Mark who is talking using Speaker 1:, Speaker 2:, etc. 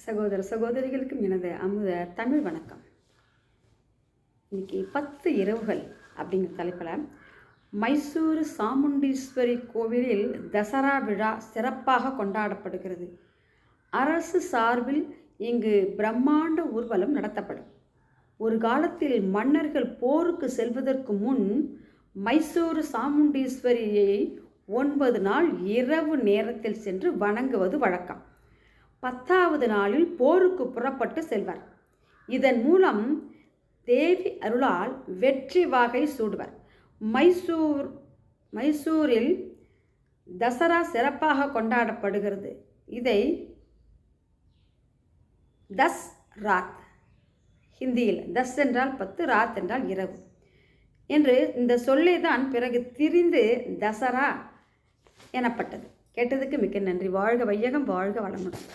Speaker 1: சகோதர சகோதரிகளுக்கும் எனது அமுத தமிழ் வணக்கம். இன்னைக்கு 10 இரவுகள் அப்படிங்கிற தலைப்பில் மைசூர் சாமுண்டீஸ்வரி கோவிலில் தசரா விழா சிறப்பாக கொண்டாடப்படுகிறது. அரசு சார்பில் இங்கு பிரம்மாண்ட ஊர்வலம் நடத்தப்படும். ஒரு காலத்தில் மன்னர்கள் போருக்கு செல்வதற்கு முன் மைசூர் சாமுண்டீஸ்வரியை 9 நாள் இரவு நேரத்தில் சென்று வணங்குவது வழக்கம். 10வது நாளில் போருக்கு புறப்பட்டு செல்வர். இதன் மூலம் தேவி அருளால் வெற்றி வாகை சூடுவர். மைசூரில் தசரா சிறப்பாக கொண்டாடப்படுகிறது. இதை தஸ் ராத், ஹிந்தியில் தஸ் என்றால் 10, ராத் என்றால் இரவு என்று இந்த சொல்லே தான் பிறகு திரிந்து தசரா எனப்பட்டது. கேட்டதுக்கு மிக்க நன்றி. வாழ்க வையகம், வாழ்க வளமுடன்.